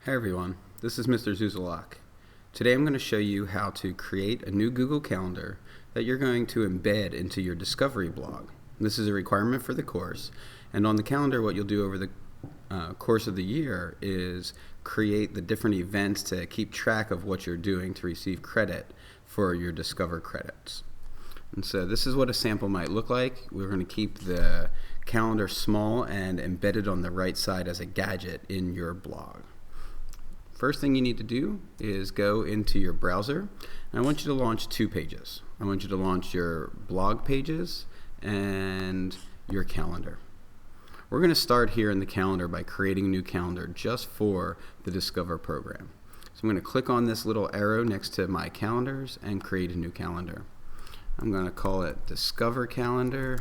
Hey everyone, this is Mr. Zuzalak. Today I'm going to show you how to create a new Google Calendar that you're going to embed into your Discovery blog. This is a requirement for the course, and on the calendar what you'll do over the course of the year is create the different events to keep track of what you're doing to receive credit for your Discover credits. And so this is what a sample might look like. We're going to keep the calendar small and embedded on the right side as a gadget in your blog. First thing you need to do is go into your browser, and I want you to launch two pages. I want you to launch your blog pages and your calendar. We're going to start here in the calendar by creating a new calendar just for the Discover program. So I'm going to click on this little arrow next to my calendars and create a new calendar. I'm going to call it Discover Calendar,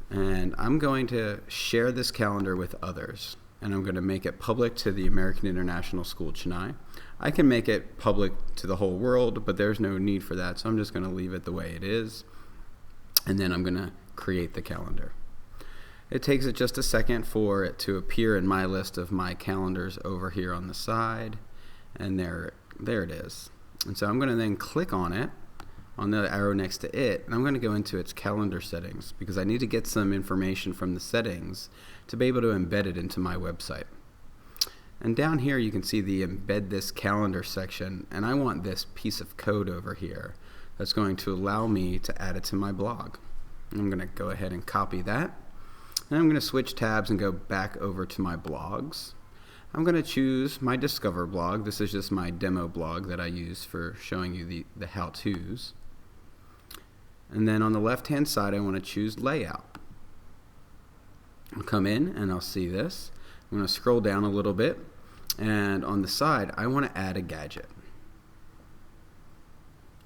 and I'm going to share this calendar with others. And I'm going to make it public to the American International School Chennai. I can make it public to the whole world, but there's no need for that, so I'm just going to leave it the way it is. And then I'm going to create the calendar. It takes it just a second for it to appear in my list of my calendars over here on the side, and there it is. And so I'm going to then click on it, on the arrow next to it, and I'm going to go into its calendar settings because I need to get some information from the settings to be able to embed it into my website. And down here you can see the embed this calendar section, and I want this piece of code over here that's going to allow me to add it to my blog. I'm going to go ahead and copy that, and I'm going to switch tabs and go back over to my blogs. I'm going to choose my Discover blog. This is just my demo blog that I use for showing you the how-tos. And then on the left-hand side, I want to choose Layout. I'll come in and I'll see this. I'm going to scroll down a little bit, and on the side, I want to add a gadget.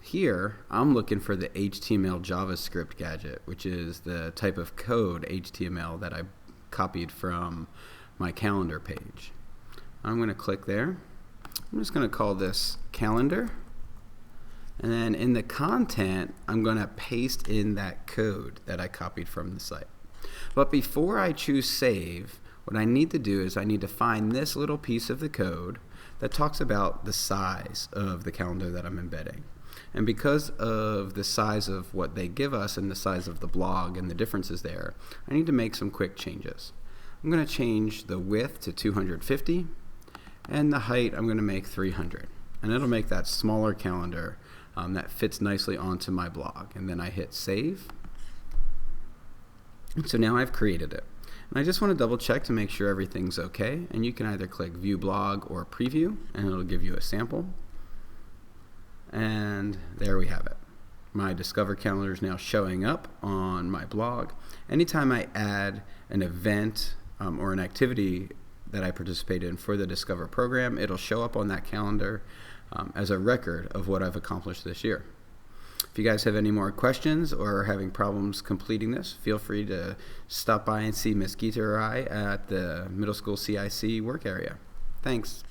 Here, I'm looking for the HTML JavaScript gadget, which is the type of code HTML that I copied from my calendar page. I'm going to click there. I'm just going to call this Calendar. And then in the content, I'm going to paste in that code that I copied from the site. But before I choose Save, what I need to do is I need to find this little piece of the code that talks about the size of the calendar that I'm embedding. And because of the size of what they give us and the size of the blog and the differences there, I need to make some quick changes. I'm going to change the width to 250, and the height I'm going to make 300. And it'll make that smaller calendar that fits nicely onto my blog. And then I hit Save. So now I've created it. And I just want to double check to make sure everything's okay. And you can either click View Blog or Preview, and it'll give you a sample. And there we have it. My Discover calendar is now showing up on my blog. Anytime I add an event or an activity that I participate in for the Discover program, it'll show up on that calendar as a record of what I've accomplished this year. If you guys have any more questions or are having problems completing this, feel free to stop by and see Ms. Geeta or I at the middle school CIC work area. Thanks.